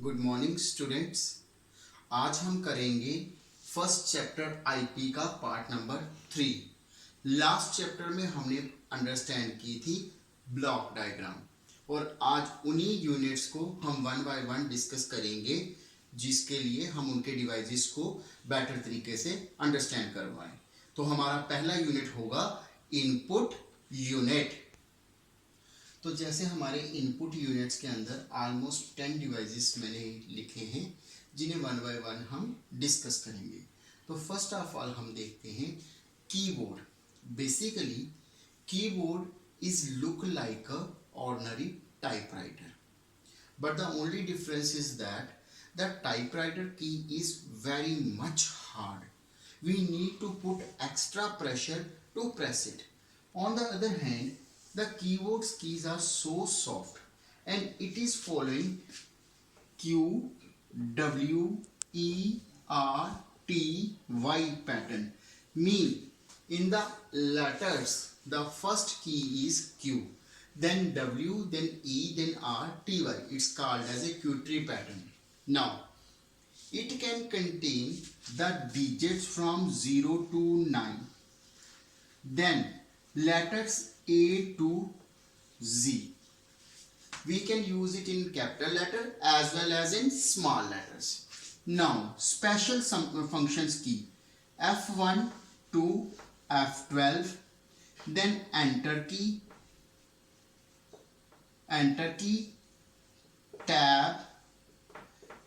Good morning students. आज हम करेंगे फर्स्ट चैप्टर आईपी का पार्ट नंबर 3। लास्ट चैप्टर में हमने अंडरस्टैंड की थी ब्लॉक डायग्राम और आज उन्हीं यूनिट्स को हम वन बाय वन डिस्कस करेंगे, जिसके लिए हम उनके डिवाइसेस को बेटर तरीके से अंडरस्टैंड करवाएं। तो हमारा पहला यूनिट होगा इनपुट यूनिट। तो जैसे हमारे इनपुट यूनिट्स के अंदर ऑलमोस्ट 10 डिवाइसेस मैंने लिखे हैं, जिन्हें वन बाय वन हम डिस्कस करेंगे। तो फर्स्ट ऑफ ऑल हम देखते हैं keyboard. Basically keyboard is look like a ordinary typewriter, but the only difference is that the typewriter key is very much hard. We need to put extra pressure to press it. On the other hand, the keyboard's keys are so soft and it is following Q, W, E, R, T, Y pattern. Mean in the letters, the first key is Q, then W, then E, then R, T, Y. It's called as a Q-tree pattern. Now, it can contain the digits from 0 to 9. Then letters A to Z. We can use it in capital letter as well as in small letters. Now, special functions key F1 to F12, then enter key, tab,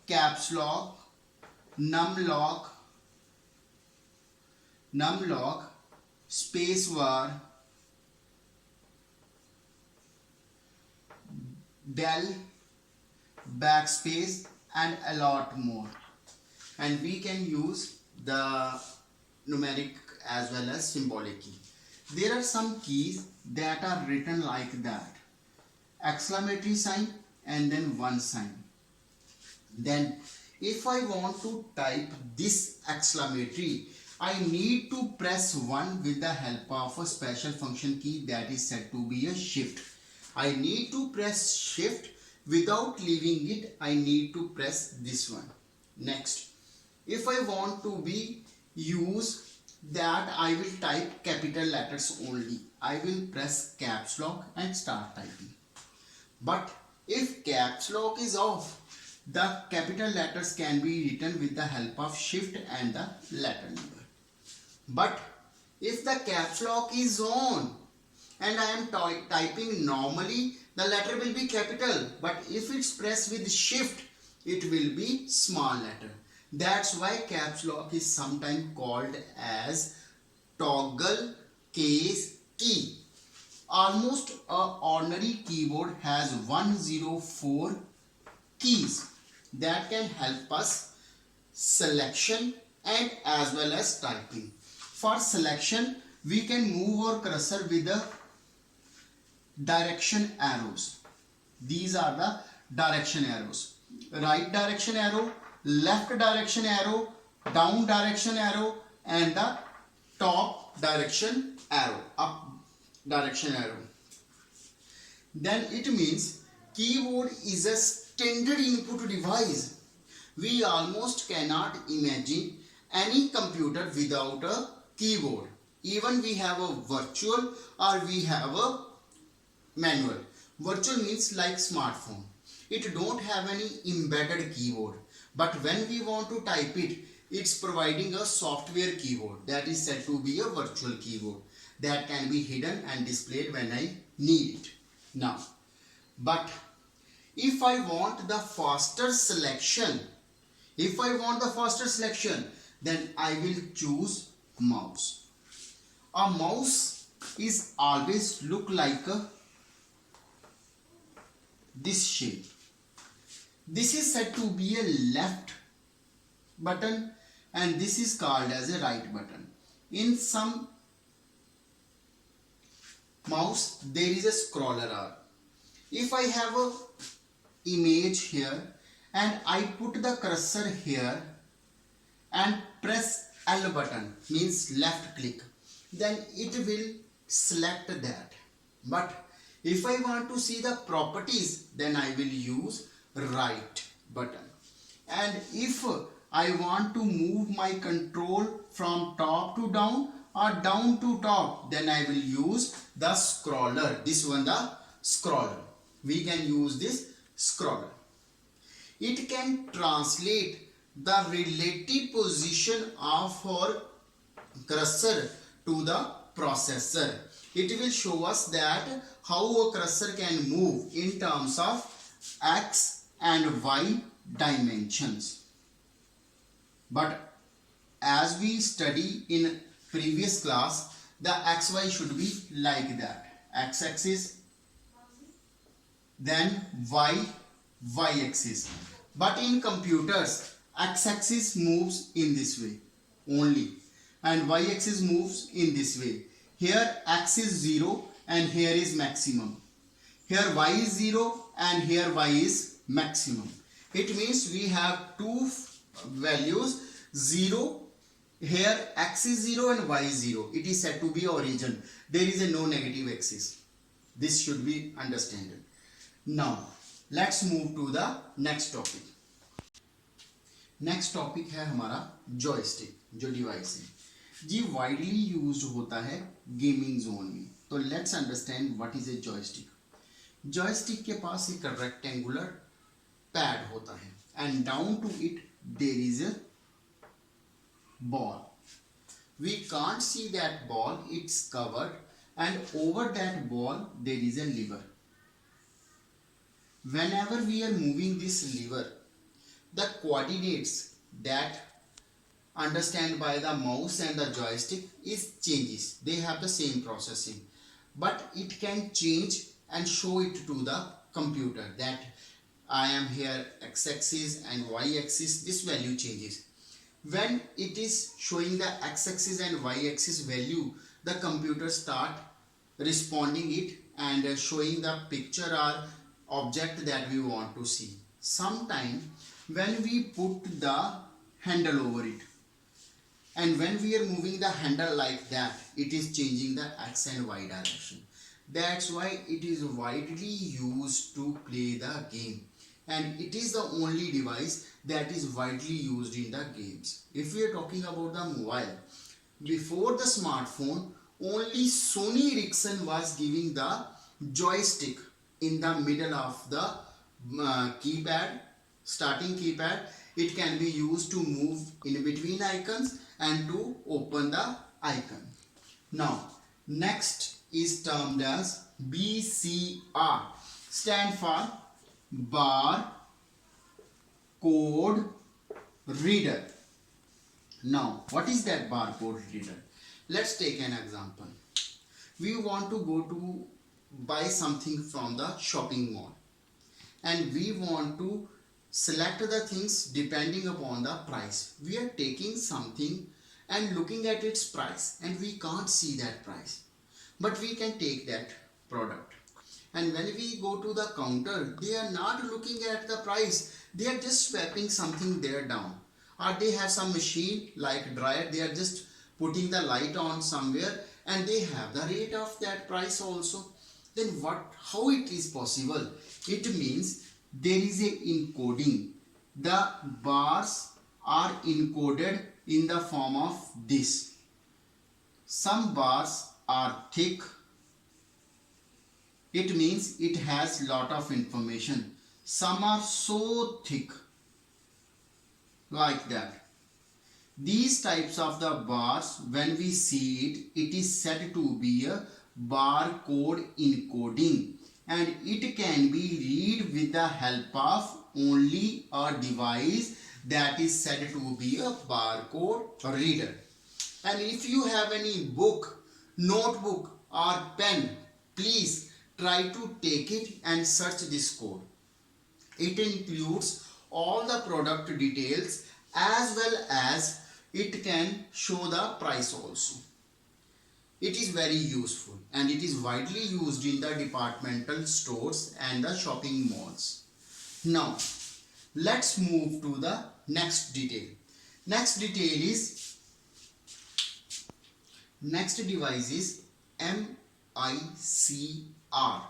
caps lock, num lock, space bar, del, backspace, and a lot more. And we can use the numeric as well as symbolic key. There are some keys that are written like that: exclamatory sign and then one sign. Then if I want to type this exclamatory, I need to press 1 with the help of a special function key that is said to be a shift. I need to press shift. Without leaving it, I need to press this one. Next, if I want to be use that, I will type capital letters only. I will press caps lock and start typing. But if caps lock is off, the capital letters can be written with the help of shift and the letter number. But if the caps lock is on and I am typing normally, the letter will be capital. But if it's pressed with shift, it will be small letter. That's why caps lock is sometimes called as toggle case key. Almost an ordinary keyboard has 104 keys that can help us selection and as well as typing. For selection, we can move our cursor with the direction arrows. These are the direction arrows: right direction arrow, left direction arrow, down direction arrow, and the top direction arrow, up direction arrow. Then it means keyboard is a standard input device. We almost cannot imagine any computer without a keyboard. Even we have a virtual or we have a manual. Virtual means like smartphone. It don't have any embedded keyboard. But when we want to type it, it's providing a software keyboard that is said to be a virtual keyboard that can be hidden and displayed when I need it. Now, but if I want the faster selection, then I will choose mouse. A mouse is always look like this shape. This is said to be a left button and this is called as a right button. In some mouse there is a scroller R. If I have a image here and I put the cursor here and press L button, means left click, then it will select that. But if I want to see the properties, then I will use right. button. And if I want to move my control from top to down or down to top, then I will use the scroller. This one, the scroller. We can use this scroller. It can translate the relative position of our cursor to the processor. It will show us that how a cursor can move in terms of x and y dimensions. But as we study in previous class, the xy should be like that. X-axis, then y-axis. But in computers, x-axis moves in this way only, and y-axis moves in this way. Here x is 0 and here is maximum. Here y is 0 and here y is maximum. It means we have two values, 0, here x is 0 and y is 0. It is said to be origin. There is a no negative axis. This should be understood. Now let's move to the next topic. Next topic है हमारा joystick, जो device है। ये widely used होता है gaming zone में। तो let's understand what is a joystick. Joystick के पास एक रेक्टेंगुलर पैड होता है and down to it there is a ball. We can't see that ball, it's covered and over that ball there is a lever. whenever we are moving this lever, the coordinates that understand by the mouse and the joystick is changes. They have the same processing, but it can change and show it to the computer that I am here x-axis and y-axis. This value changes. When it is showing the x-axis and y-axis value, the computer start responding it and showing the picture or object that we want to see. Sometime when we put the handle over it, and when we are moving the handle like that, it is changing the x and y direction. That's why it is widely used to play the game, and it is the only device that is widely used in the games. If we are talking about the mobile, before the smartphone, only Sony Ericsson was giving the joystick in the middle of the keypad, starting keypad. It can be used to move in between icons and to open the icon. Now next is termed as BCR, stand for bar code reader. Now what is that barcode reader? Let's take an example. We want to go to buy something from the shopping mall, and we want to select the things depending upon the price. We are taking something and looking at its price, and we can't see that price, but we can take that product. And when we go to the counter, they are not looking at the price, they are just swapping something there down, or they have some machine like dryer, they are just putting the light on somewhere and they have the rate of that price also. Then how it is possible? It means there is a encoding. The bars are encoded in the form of this. Some bars are thick. It means it has lot of information. Some are so thick like that. These types of the bars, when we see it, it is said to be a barcode encoding, and it can be read with the help of only a device that is said to be a barcode reader. And if you have any book, notebook or pen, please try to take it and search this code. It includes all the product details as well as it can show the price also. It is very useful and it is widely used in the departmental stores and the shopping malls. Now let's move to the next detail. Next device is MICR,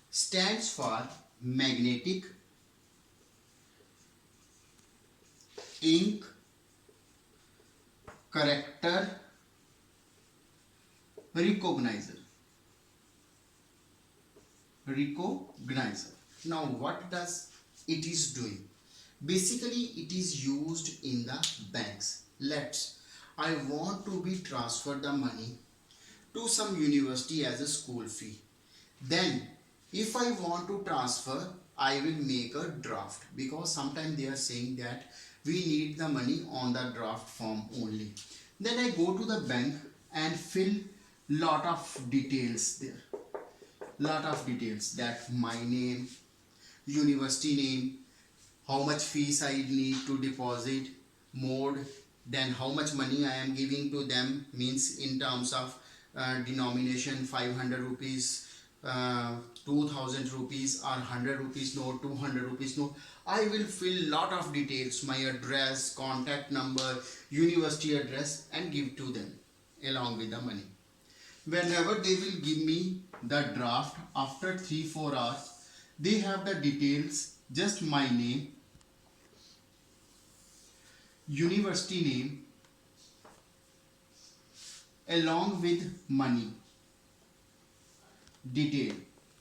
stands for magnetic ink character recognizer. Now what does it is doing? Basically it is used in the banks. I want to be transferred the money to some university as a school fee. Then if I want to transfer, I will make a draft, because sometimes they are saying that we need the money on the draft form only. Then I go to the bank and fill lot of details there. Lot of details, that my name, university name, how much fees I need to deposit, mode, then how much money I am giving to them, means in terms of denomination 500 rupees, 2000 rupees, or 100 rupees note, 200 rupees note. I will fill lot of details, my address, contact number, university address, and give to them along with the money. Whenever they will give me the draft after 3-4 hours, they have the details, just my name, university name, along with money detail,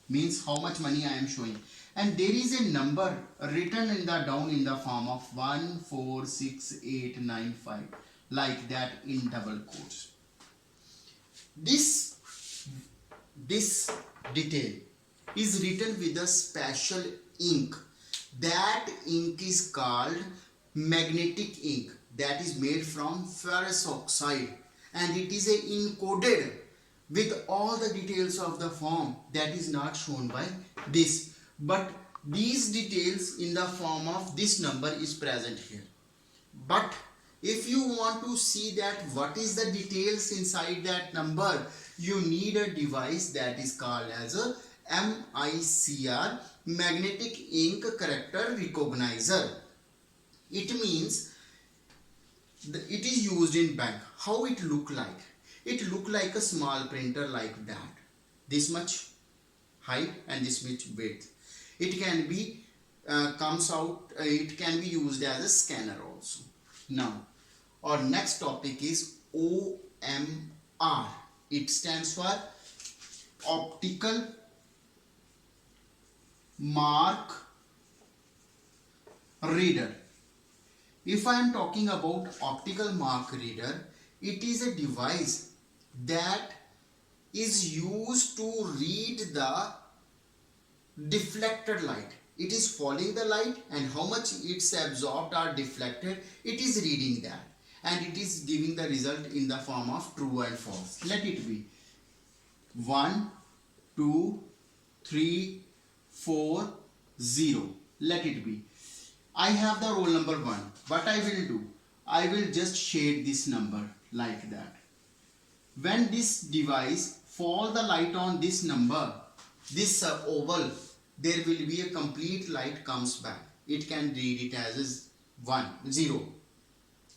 means how much money I am showing, and there is a number written in the down in the form of 146895, like that in double quotes. This detail is written with a special ink. That ink is called magnetic ink, that is made from ferrous oxide, and it is encoded with all the details of the form. That is not shown by this, but these details in the form of this number is present here. But if you want to see that what is the details inside that number, you need a device that is called as a MICR, magnetic ink character recognizer. It means it is used in bank. How it look like? It look like a small printer like that, this much height and this much width. It can be it can be used as a scanner also. Now our next topic is OMR. It stands for optical mark reader. If I am talking about optical mark reader, it is a device that is used to read the deflected light. It is following the light, and how much it's absorbed or deflected, it is reading that, and it is giving the result in the form of true and false. Let it be 1, 2, 3, 4, 0. Let it be. I have the roll number 1. What I will do, I will just shade this number like that. When this device fall the light on this number, this oval, there will be a complete light comes back. It can read it as 0.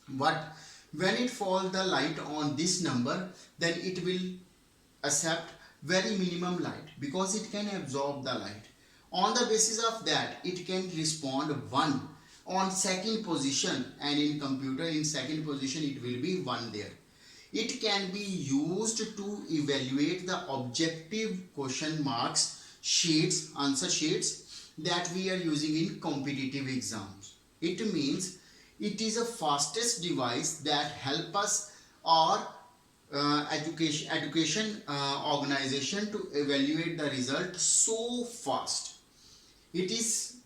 But when it fall the light on this number, then it will accept very minimum light, because it can absorb the light. On the basis of that, it can respond 1 on second position, and in computer in second position it will be 1 there. It can be used to evaluate the objective question marks sheets, answer sheets that we are using in competitive exams. It means it is a fastest device that help us or education organization to evaluate the result so fast. It is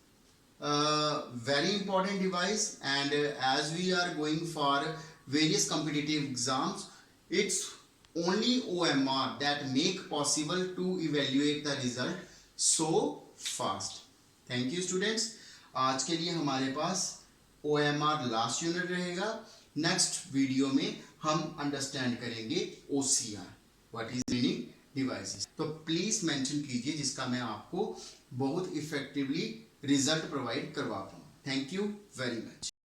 a very important device, and as we are going for various competitive exams, it's only OMR that make possible to evaluate the result so fast. Thank you students. आज के लिए हमारे पास OMR last unit रहेगा. Next video में हम understand करेंगे OCR, what is reading devices. तो please mention कीजिए जिसका मैं आपको बहुत इफेक्टिवली रिजल्ट प्रोवाइड करवा पाऊँ. Thank you very much.